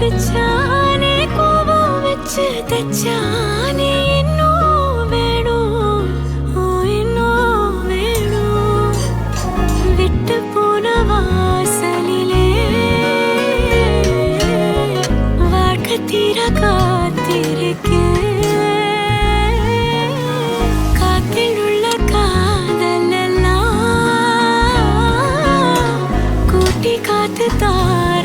பிச்சானே கோபம் வச்சு தச்சானே இன்னும் வேணும் இன்னும் வேணும் விட்டு போன வாசலிலே வாழ்க்கை தீர காத்திருக்கேன் காத்தில் உள்ள காதல் எல்லாம் கூட்டி காத்து தார